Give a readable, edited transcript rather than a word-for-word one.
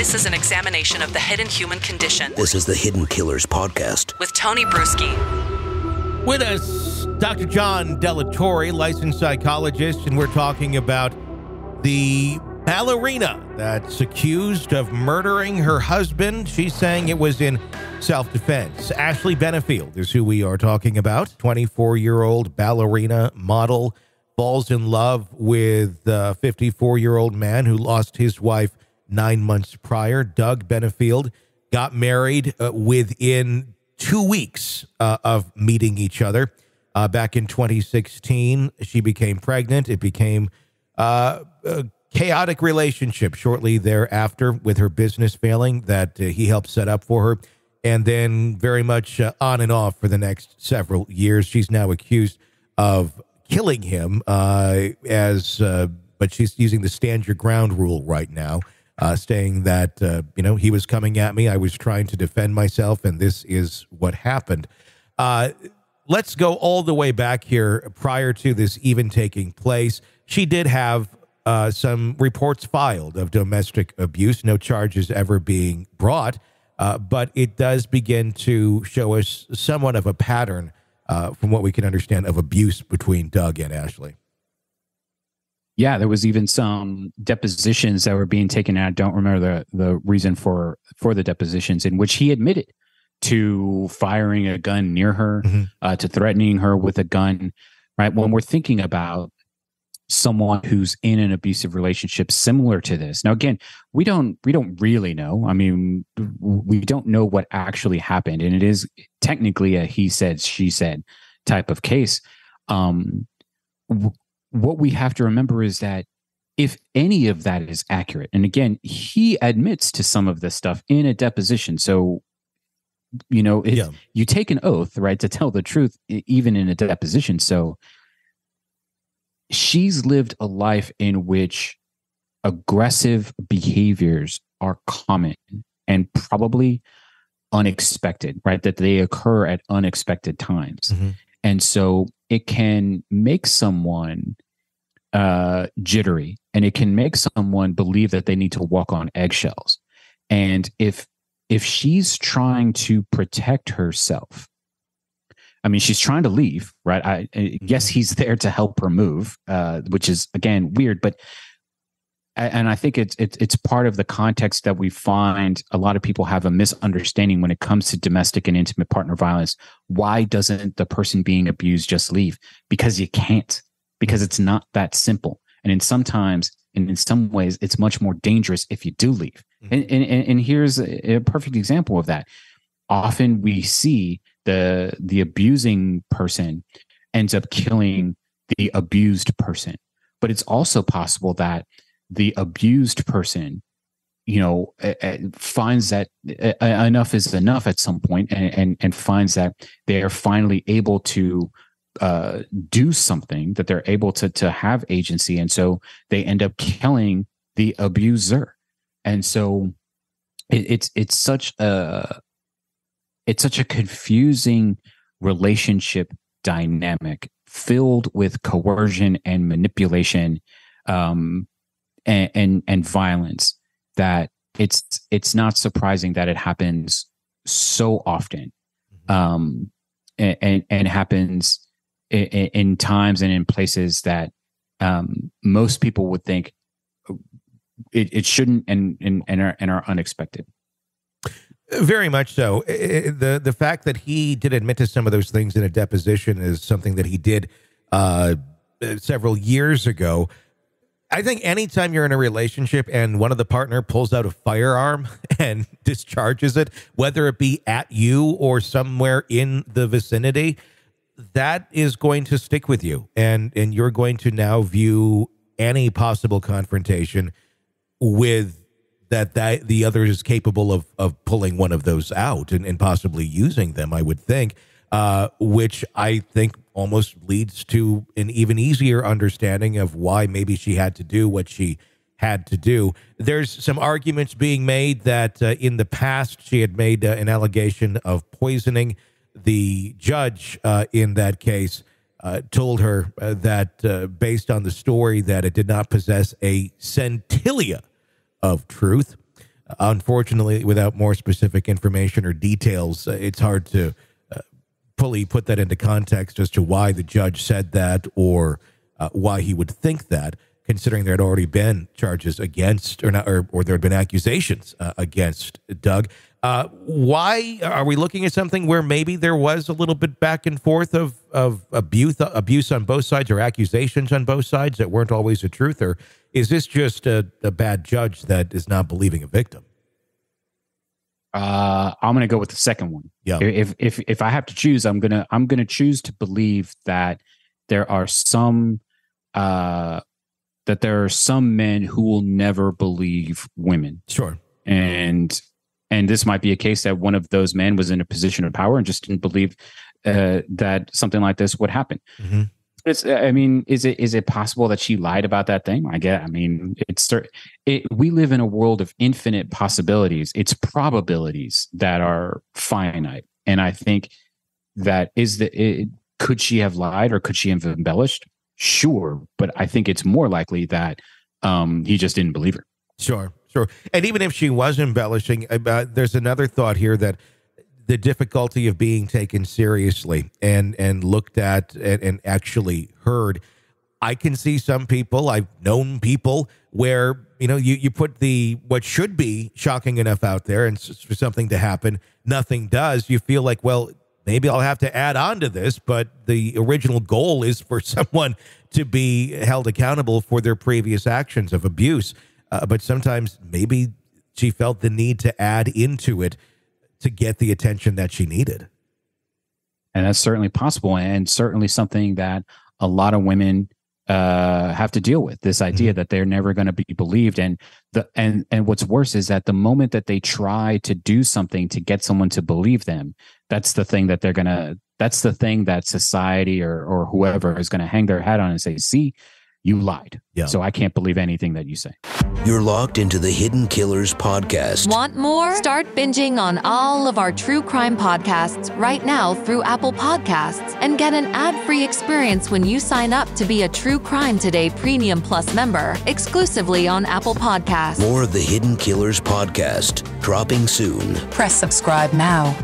This is an examination of the hidden human condition. This is the Hidden Killers Podcast. With Tony Bruschi. With us, Dr. John Delatorre, licensed psychologist, and we're talking about the ballerina that's accused of murdering her husband. She's saying it was in self-defense. Ashley Benefield is who we are talking about. 24-year-old ballerina model falls in love with a 54-year-old man who lost his wife 9 months prior. Doug Benefield got married within 2 weeks of meeting each other. Back in 2016, she became pregnant. It became a chaotic relationship shortly thereafter with her business failing that he helped set up for her. And then very much on and off for the next several years. She's now accused of killing him but she's using the stand your ground rule right now, saying that, he was coming at me. I was trying to defend myself, and this is what happened. Let's go all the way back here prior to this even taking place. She did have some reports filed of domestic abuse, no charges ever being brought, but it does begin to show us somewhat of a pattern from what we can understand of abuse between Doug and Ashley. Yeah, there was even some depositions that were being taken out. I don't remember the reason for the depositions, in which he admitted to firing a gun near her, to threatening her with a gun, right? When we're thinking about someone who's in an abusive relationship similar to this. Now, again, we don't really know. I mean, we don't know what actually happened, and it is technically a he said, she said type of case. What we have to remember is that if any of that is accurate, and again, he admits to some of this stuff in a deposition. So, you take an oath, right, to tell the truth, even in a deposition. So she's lived a life in which aggressive behaviors are common and probably unexpected, right? That they occur at unexpected times. And so it can make someone jittery, and it can make someone believe that they need to walk on eggshells. And if she's trying to protect herself, I mean, she's trying to leave, right? I guess he's there to help her move, which is, again, weird. But I think it's part of the context that we find a lot of people have a misunderstanding when it comes to domestic and intimate partner violence. Why doesn't the person being abused just leave? Because you can't, because it's not that simple. And in some ways, it's much more dangerous if you do leave. And here's a perfect example of that. Often we see the abusing person ends up killing the abused person. But it's also possible that the abused person, finds that enough is enough at some point, and finds that they are finally able to do something, that they're able to have agency. And so they end up killing the abuser. And so it's such a confusing relationship dynamic filled with coercion and manipulation, and violence, that it's not surprising that it happens so often, and happens in times and in places that most people would think it shouldn't, and are unexpected. Very much so. The fact that he did admit to some of those things in a deposition is something that he did several years ago. I think anytime you're in a relationship and one of the partner pulls out a firearm and discharges it, whether it be at you or somewhere in the vicinity, that is going to stick with you. And you're going to now view any possible confrontation with that the other is capable of pulling one of those out and possibly using them, I would think, which I think almost leads to an even easier understanding of why maybe she had to do what she had to do. There's some arguments being made that in the past she had made an allegation of poisoning. The judge in that case told her that based on the story that it did not possess a centilla of truth. Unfortunately, without more specific information or details, it's hard to fully put that into context as to why the judge said that or why he would think that, considering there had already been charges against, or not, or there had been accusations against Doug. Why are we looking at something where maybe there was a little bit back and forth of abuse on both sides, or accusations on both sides that weren't always the truth? Or is this just a bad judge that is not believing a victim? I'm going to go with the second one. Yeah. If I have to choose, I'm gonna choose to believe that there are some men who will never believe women. Sure. And this might be a case that one of those men was in a position of power and just didn't believe that something like this would happen. Mm-hmm. Is it possible that she lied about that thing? We live in a world of infinite possibilities. It's probabilities that are finite. And I think that could she have lied, or could she have embellished? Sure. But I think it's more likely that he just didn't believe her. Sure. And even if she was embellishing, there's another thought here, that the difficulty of being taken seriously and looked at and actually heard. I can see some people, I've known people where, you put what should be shocking enough out there, and for something to happen, nothing does. You feel like, well, maybe I'll have to add on to this, but the original goal is for someone to be held accountable for their previous actions of abuse. But sometimes maybe she felt the need to add into it to get the attention that she needed. And that's certainly possible, and certainly something that a lot of women have to deal with, this idea that they're never going to be believed. And what's worse is that the moment that they try to do something to get someone to believe them, that's the thing that that's the thing that society or whoever is going to hang their hat on and say, see, you lied. Yeah. So I can't believe anything that you say. You're locked into the Hidden Killers podcast. Want more? Start binging on all of our true crime podcasts right now through Apple Podcasts, and get an ad-free experience when you sign up to be a True Crime Today Premium Plus member, exclusively on Apple Podcasts. More of the Hidden Killers podcast, dropping soon. Press subscribe now.